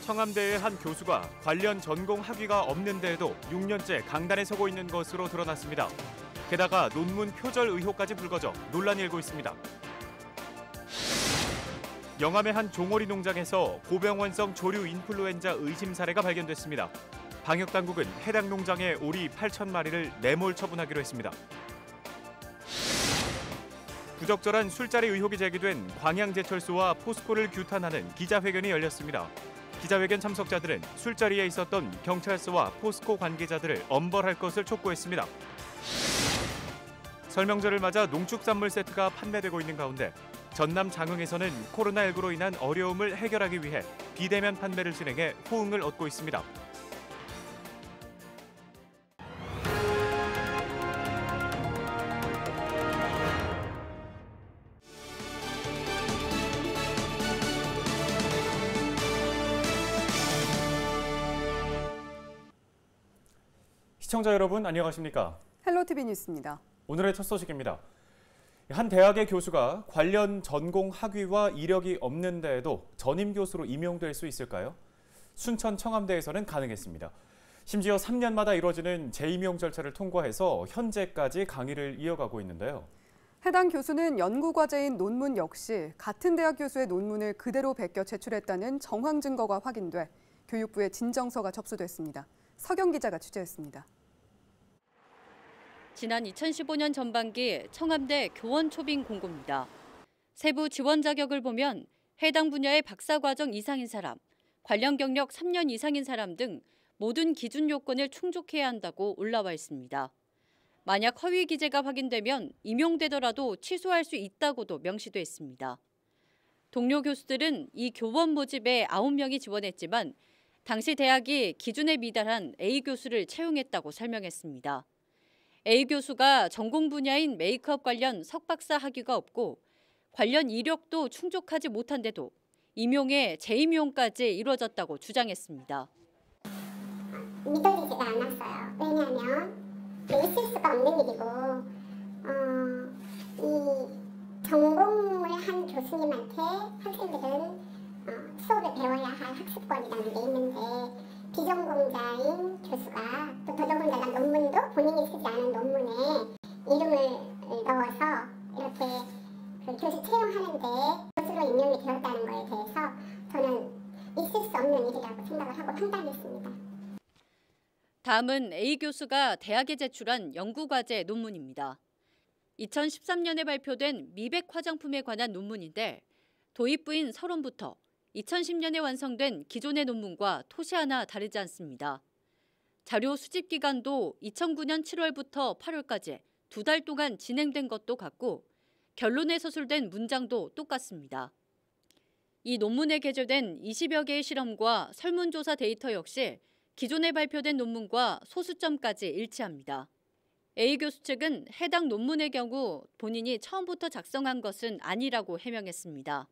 청암대의 한 교수가 관련 전공 학위가 없는 데에도 6년째 강단에 서고 있는 것으로 드러났습니다. 게다가 논문 표절 의혹까지 불거져 논란이 일고 있습니다. 영암의 한 종오리 농장에서 고병원성 조류 인플루엔자 의심 사례가 발견됐습니다. 방역당국은 해당 농장의 오리 8,000마리를 내몰 처분하기로 했습니다. 부적절한 술자리 의혹이 제기된 광양제철소와 포스코를 규탄하는 기자회견이 열렸습니다. 기자회견 참석자들은 술자리에 있었던 경찰서와 포스코 관계자들을 엄벌할 것을 촉구했습니다. 설명절을 맞아 농축산물 세트가 판매되고 있는 가운데 전남 장흥에서는 코로나19로 인한 어려움을 해결하기 위해 비대면 판매를 진행해 호응을 얻고 있습니다. 시청자 여러분 안녕하십니까? 헬로티비 뉴스입니다. 오늘의 첫 소식입니다. 한 대학의 교수가 관련 전공 학위와 이력이 없는 데에도 전임 교수로 임용될 수 있을까요? 순천 청암대에서는 가능했습니다. 심지어 3년마다 이루어지는 재임용 절차를 통과해서 현재까지 강의를 이어가고 있는데요. 해당 교수는 연구과제인 논문 역시 같은 대학 교수의 논문을 그대로 베껴 제출했다는 정황 증거가 확인돼 교육부에 진정서가 접수됐습니다. 서경 기자가 취재했습니다. 지난 2015년 전반기 청암대 교원 초빙 공고입니다. 세부 지원 자격을 보면 해당 분야의 박사과정 이상인 사람, 관련 경력 3년 이상인 사람 등 모든 기준 요건을 충족해야 한다고 올라와 있습니다. 만약 허위 기재가 확인되면 임용되더라도 취소할 수 있다고도 명시돼 있습니다. 동료 교수들은 이 교원 모집에 9명이 지원했지만 당시 대학이 기준에 미달한 A 교수를 채용했다고 설명했습니다. A 교수가 전공 분야인 메이크업 관련 석박사 학위가 없고 관련 이력도 충족하지 못한데도 임용에 재임용까지 이루어졌다고 주장했습니다. 믿어지지가 않았어요. 왜냐하면 있을 수가 없는 일이고 이 전공을 한 교수님한테 학생들은 수업을 배워야 할 학습권이라는 게 있는데 비전공자인 교수가 또 더더군다나 논문도 본인이 쓰지 않은 논문에 이름을 넣어서 이렇게 그 교수 채용하는데 교수로 임명이 되었다는 거에 대해서 저는 있을 수 없는 일이라고 생각을 하고 판단했습니다. 다음은 A 교수가 대학에 제출한 연구과제 논문입니다. 2013년에 발표된 미백 화장품에 관한 논문인데 도입부인 서론부터 2010년에 완성된 기존의 논문과 토시 하나 다르지 않습니다. 자료 수집 기간도 2009년 7월부터 8월까지 2달 동안 진행된 것도 같고 결론에 서술된 문장도 똑같습니다. 이 논문에 게재된 20여 개의 실험과 설문조사 데이터 역시 기존에 발표된 논문과 소수점까지 일치합니다. A 교수 측은 해당 논문의 경우 본인이 처음부터 작성한 것은 아니라고 해명했습니다.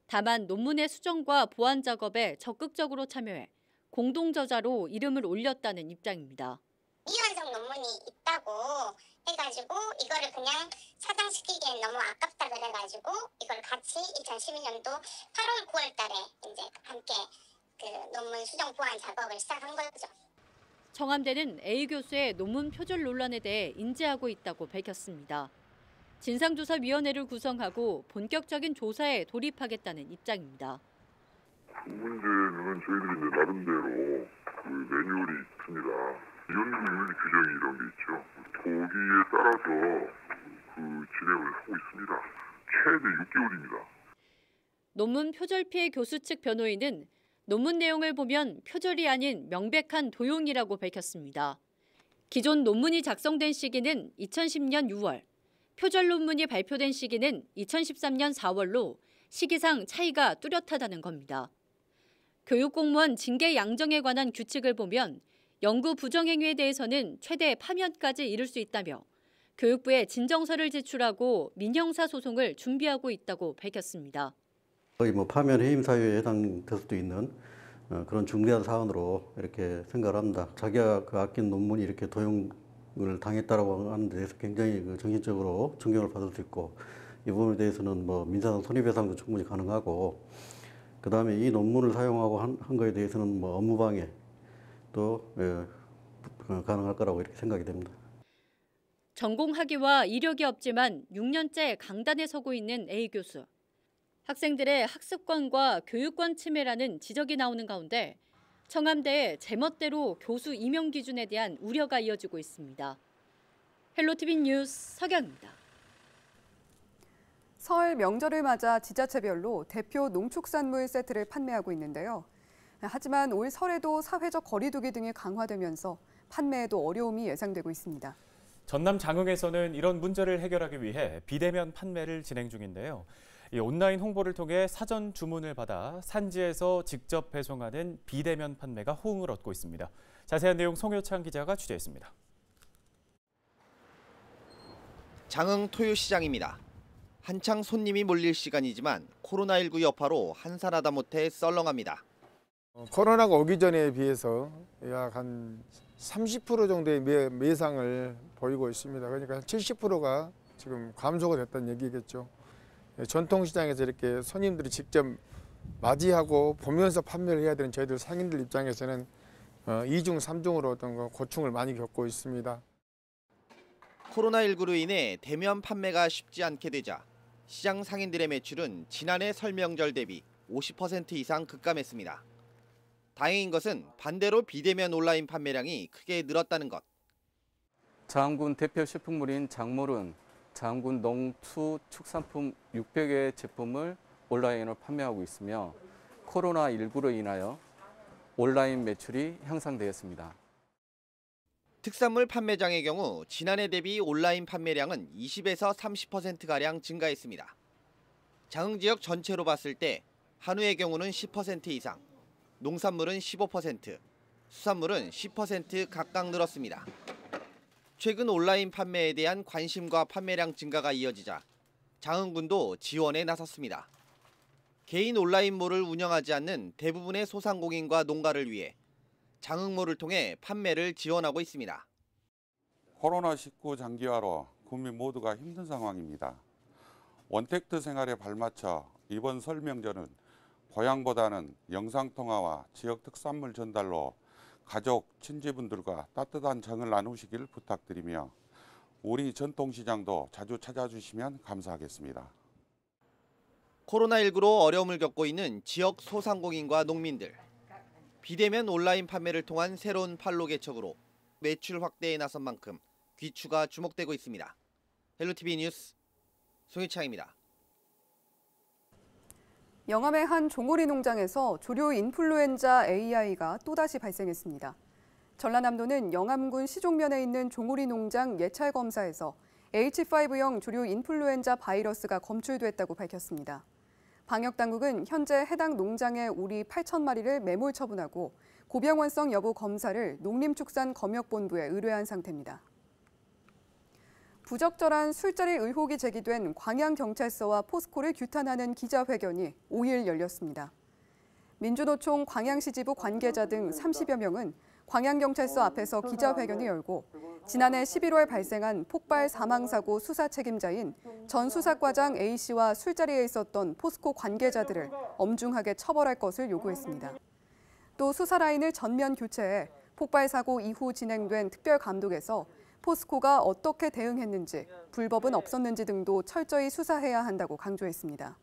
다만 논문의 수정과 보완 작업에 적극적으로 참여해 공동저자로 이름을 올렸다는 입장입니다. 미완성 논문이 있다고 해가지고 이거를 그냥 차단시키기엔 너무 아깝다 그래가지고 이걸 같이 2012년도 8월 9월 달에 이제 함께 그 논문 수정 보완 작업을 시작한 거죠. 청암대는 A 교수의 논문 표절 논란에 대해 인지하고 있다고 밝혔습니다. 진상조사위원회를 구성하고 본격적인 조사에 돌입하겠다는 입장입니다. 그 문제는 저희들이 이제 나름대로 그 매뉴얼이 있습니다. 연구윤리 규정이 이런 게 있죠. 거기에 따라서 그 진행을 하고 있습니다. 최대 6개월입니다. 논문 표절 피해 교수 측 변호인은 논문 내용을 보면 표절이 아닌 명백한 도용이라고 밝혔습니다. 기존 논문이 작성된 시기는 2010년 6월, 표절 논문이 발표된 시기는 2013년 4월로 시기상 차이가 뚜렷하다는 겁니다. 교육공무원 징계 양정에 관한 규칙을 보면 연구 부정행위에 대해서는 최대 파면까지 이를 수 있다며 교육부에 진정서를 제출하고 민형사 소송을 준비하고 있다고 밝혔습니다. 거의 파면 해임 사유에 해당될 수도 있는 그런 중대한 사안으로 이렇게 생각을 합니다. 자기가 그 아낀 논문이 이렇게 도용을 당했다라고 하는 데 대해서 굉장히 정신적으로 충격을 받을 수 있고 이 부분에 대해서는 민사상 손해배상도 충분히 가능하고 그다음에 이 논문을 사용하고 한 거에 대해서는 뭐 업무방해 또 가능할 거라고 이렇게 생각이 됩니다. 전공 학위와 이력이 없지만 6년째 강단에 서고 있는 A 교수. 학생들의 학습권과 교육권 침해라는 지적이 나오는 가운데 청암대의 제멋대로 교수 임용 기준에 대한 우려가 이어지고 있습니다. 헬로티비 뉴스 서경입니다. 설 명절을 맞아 지자체별로 대표 농축산물 세트를 판매하고 있는데요. 하지만 올 설에도 사회적 거리 두기 등이 강화되면서 판매에도 어려움이 예상되고 있습니다. 전남 장흥에서는 이런 문제를 해결하기 위해 비대면 판매를 진행 중인데요. 이 온라인 홍보를 통해 사전 주문을 받아 산지에서 직접 배송하는 비대면 판매가 호응을 얻고 있습니다. 자세한 내용 송효창 기자가 취재했습니다. 장흥 토요시장입니다. 한창 손님이 몰릴 시간이지만 코로나19 여파로 한산하다 못해 썰렁합니다. 코로나가 오기 전에 비해서 약 한 30% 정도의 매상을 보이고 있습니다. 그러니까 70%가 지금 감소가 됐다는 얘기겠죠. 전통시장에서 이렇게 손님들이 직접 맞이하고 보면서 판매를 해야 되는 저희들 상인들 입장에서는 2중, 3중으로 어떤 고충을 많이 겪고 있습니다. 코로나19로 인해 대면 판매가 쉽지 않게 되자 시장 상인들의 매출은 지난해 설 명절 대비 50% 이상 급감했습니다. 다행인 것은 반대로 비대면 온라인 판매량이 크게 늘었다는 것. 장흥군 대표 쇼핑몰인 장몰은 장흥군 농수축산품 600여 제품을 온라인으로 판매하고 있으며 코로나19로 인하여 온라인 매출이 향상되었습니다. 특산물 판매장의 경우 지난해 대비 온라인 판매량은 20에서 30%가량 증가했습니다. 장흥 지역 전체로 봤을 때 한우의 경우는 10% 이상, 농산물은 15%, 수산물은 10% 각각 늘었습니다. 최근 온라인 판매에 대한 관심과 판매량 증가가 이어지자 장흥군도 지원에 나섰습니다. 개인 온라인몰을 운영하지 않는 대부분의 소상공인과 농가를 위해 장흥몰을 통해 판매를 지원하고 있습니다. 코로나19 장기화로 국민 모두가 힘든 상황입니다. 원택트 생활에 발맞춰 이번 설 명절은 고향보다는 영상통화와 지역 특산물 전달로 가족, 친지분들과 따뜻한 정을 나누시길 부탁드리며 우리 전통시장도 자주 찾아주시면 감사하겠습니다. 코로나19로 어려움을 겪고 있는 지역 소상공인과 농민들. 비대면 온라인 판매를 통한 새로운 판로 개척으로 매출 확대에 나선 만큼 귀추가 주목되고 있습니다. 헬로티비 뉴스 송희창입니다. 영암의 한 종오리 농장에서 조류 인플루엔자 AI가 또다시 발생했습니다. 전라남도는 영암군 시종면에 있는 종오리 농장 예찰 검사에서 H5형 조류 인플루엔자 바이러스가 검출됐다고 밝혔습니다. 방역당국은 현재 해당 농장의 오리 8,000마리를 매몰 처분하고 고병원성 여부 검사를 농림축산검역본부에 의뢰한 상태입니다. 부적절한 술자리 의혹이 제기된 광양경찰서와 포스코를 규탄하는 기자회견이 5일 열렸습니다. 민주노총 광양시 지부 관계자 등 30여 명은 광양경찰서 앞에서 기자회견을 열고 지난해 11월 발생한 폭발 사망사고 수사 책임자인 전 수사과장 A씨와 술자리에 있었던 포스코 관계자들을 엄중하게 처벌할 것을 요구했습니다. 또 수사 라인을 전면 교체해 폭발 사고 이후 진행된 특별감독에서 포스코가 어떻게 대응했는지, 불법은 없었는지 등도 철저히 수사해야 한다고 강조했습니다.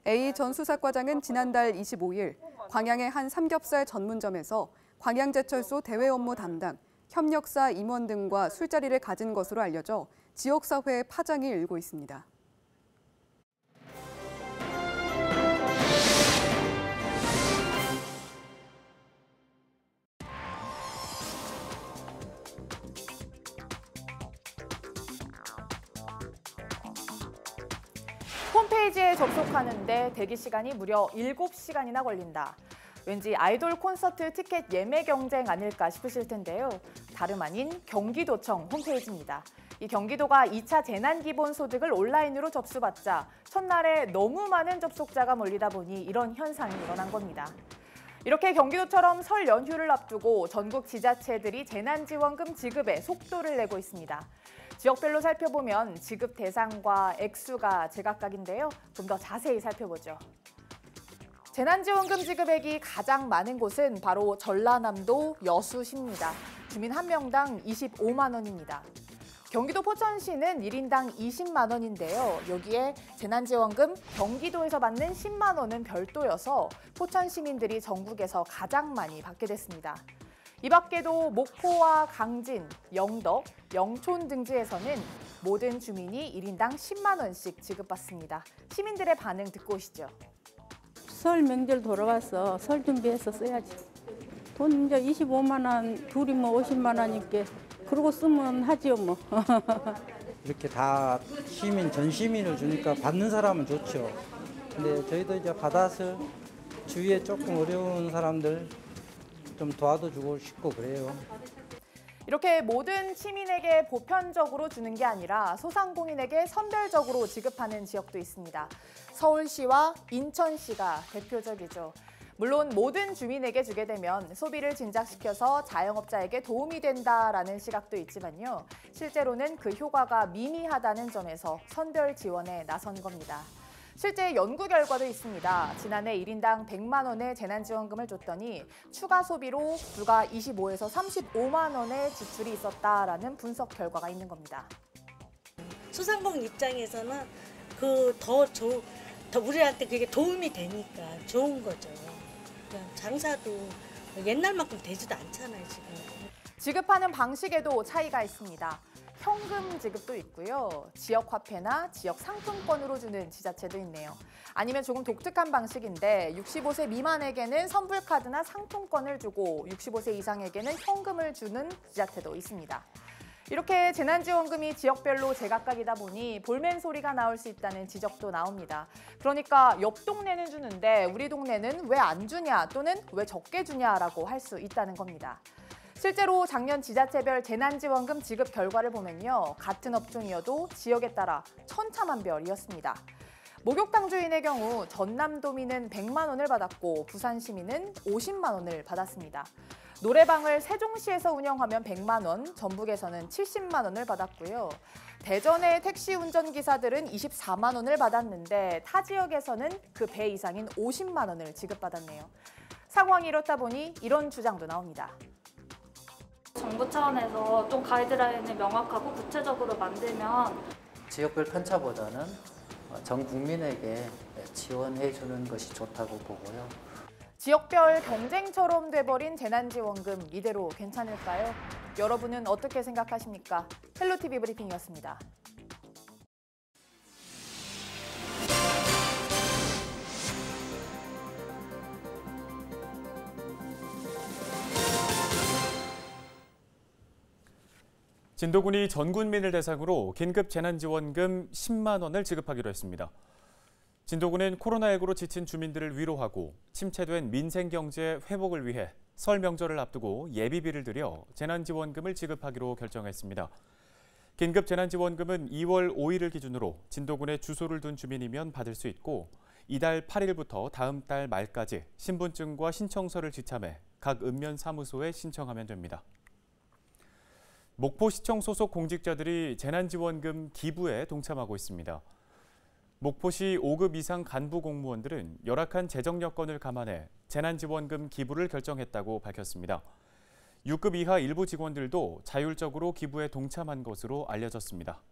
A 전 수사과장은 지난달 25일 광양의 한 삼겹살 전문점에서 광양제철소 대외 업무 담당, 협력사 임원 등과 술자리를 가진 것으로 알려져 지역사회의 파장이 일고 있습니다. 홈페이지에 접속하는데 대기 시간이 무려 7시간이나 걸린다. 왠지 아이돌 콘서트 티켓 예매 경쟁 아닐까 싶으실 텐데요. 다름 아닌 경기도청 홈페이지입니다. 이 경기도가 2차 재난기본소득을 온라인으로 접수받자 첫날에 너무 많은 접속자가 몰리다 보니 이런 현상이 일어난 겁니다. 이렇게 경기도처럼 설 연휴를 앞두고 전국 지자체들이 재난지원금 지급에 속도를 내고 있습니다. 지역별로 살펴보면 지급 대상과 액수가 제각각인데요. 좀 더 자세히 살펴보죠. 재난지원금 지급액이 가장 많은 곳은 바로 전라남도 여수시입니다. 주민 한 명당 25만 원입니다. 경기도 포천시는 1인당 20만 원인데요. 여기에 재난지원금 경기도에서 받는 10만 원은 별도여서 포천 시민들이 전국에서 가장 많이 받게 됐습니다. 이 밖에도 목포와 강진, 영덕, 영촌 등지에서는 모든 주민이 1인당 10만 원씩 지급받습니다. 시민들의 반응 듣고 오시죠. 설 명절 돌아와서 설 준비해서 써야지. 돈 이제 25만 원, 둘이 뭐 50만 원이니까 그러고 쓰면 하지요 뭐. 이렇게 다 시민, 전 시민을 주니까 받는 사람은 좋죠. 근데 저희도 이제 받아서 주위에 조금 어려운 사람들 좀 도와주고 싶고 그래요. 이렇게 모든 시민에게 보편적으로 주는 게 아니라 소상공인에게 선별적으로 지급하는 지역도 있습니다. 서울시와 인천시가 대표적이죠. 물론 모든 주민에게 주게 되면 소비를 진작시켜서 자영업자에게 도움이 된다라는 시각도 있지만요. 실제로는 그 효과가 미미하다는 점에서 선별 지원에 나선 겁니다. 실제 연구 결과도 있습니다. 지난해 1인당 100만 원의 재난지원금을 줬더니 추가 소비로 불과 25에서 35만 원의 지출이 있었다라는 분석 결과가 있는 겁니다. 소상공인 입장에서는 더 우리한테 그게 도움이 되니까 좋은 거죠. 장사도 옛날만큼 되지도 않잖아요, 지금. 지급하는 방식에도 차이가 있습니다. 현금 지급도 있고요. 지역 화폐나 지역 상품권으로 주는 지자체도 있네요. 아니면 조금 독특한 방식인데 65세 미만에게는 선불카드나 상품권을 주고 65세 이상에게는 현금을 주는 지자체도 있습니다. 이렇게 재난지원금이 지역별로 제각각이다 보니 볼멘 소리가 나올 수 있다는 지적도 나옵니다. 그러니까 옆 동네는 주는데 우리 동네는 왜 안 주냐 또는 왜 적게 주냐라고 할 수 있다는 겁니다. 실제로 작년 지자체별 재난지원금 지급 결과를 보면요. 같은 업종이어도 지역에 따라 천차만별이었습니다. 목욕탕 주인의 경우 전남도민은 100만 원을 받았고 부산 시민은 50만 원을 받았습니다. 노래방을 세종시에서 운영하면 100만 원, 전북에서는 70만 원을 받았고요. 대전의 택시 운전기사들은 24만 원을 받았는데 타 지역에서는 그 배 이상인 50만 원을 지급받았네요. 상황이 이렇다 보니 이런 주장도 나옵니다. 정부 차원에서 좀 가이드라인을 명확하고 구체적으로 만들면 지역별 편차보다는 전 국민에게 지원해 주는 것이 좋다고 보고요. 지역별 경쟁처럼 돼버린 재난지원금 이대로 괜찮을까요? 여러분은 어떻게 생각하십니까? 헬로티비 브리핑이었습니다. 진도군이 전 국민을 대상으로 긴급 재난지원금 10만 원을 지급하기로 했습니다. 진도군은 코로나19로 지친 주민들을 위로하고 침체된 민생경제 회복을 위해 설 명절을 앞두고 예비비를 들여 재난지원금을 지급하기로 결정했습니다. 긴급 재난지원금은 2월 5일을 기준으로 진도군에 주소를 둔 주민이면 받을 수 있고 이달 8일부터 다음 달 말까지 신분증과 신청서를 지참해 각 읍면사무소에 신청하면 됩니다. 목포시청 소속 공직자들이 재난지원금 기부에 동참하고 있습니다. 목포시 5급 이상 간부 공무원들은 열악한 재정 여건을 감안해 재난지원금 기부를 결정했다고 밝혔습니다. 6급 이하 일부 직원들도 자율적으로 기부에 동참한 것으로 알려졌습니다.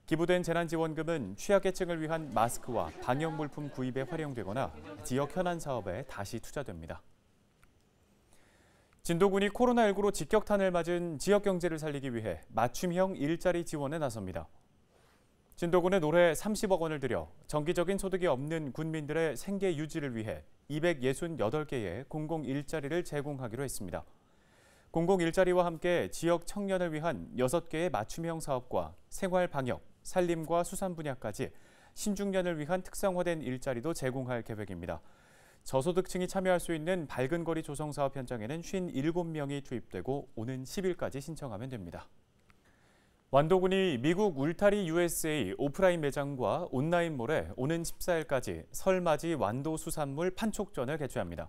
기부된 재난지원금은 취약계층을 위한 마스크와 방역물품 구입에 활용되거나 지역 현안 사업에 다시 투자됩니다. 진도군이 코로나19로 직격탄을 맞은 지역 경제를 살리기 위해 맞춤형 일자리 지원에 나섭니다. 진도군은 올해 30억 원을 들여 정기적인 소득이 없는 군민들의 생계 유지를 위해 268개의 공공 일자리를 제공하기로 했습니다. 공공 일자리와 함께 지역 청년을 위한 6개의 맞춤형 사업과 생활 방역, 산림과 수산 분야까지 신중년을 위한 특성화된 일자리도 제공할 계획입니다. 저소득층이 참여할 수 있는 밝은 거리 조성 사업 현장에는 57명이 투입되고 오는 10일까지 신청하면 됩니다. 완도군이 미국 울타리 USA 오프라인 매장과 온라인몰에 오는 14일까지 설맞이 완도 수산물 판촉전을 개최합니다.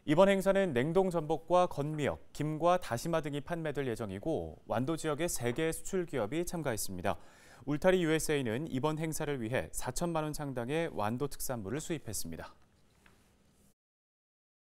이번 행사는 냉동 전복과 건미역, 김과 다시마 등이 판매될 예정이고 완도 지역의 3개 수출 기업이 참가했습니다. 울타리 USA는 이번 행사를 위해 4천만 원 상당의 완도 특산물을 수입했습니다.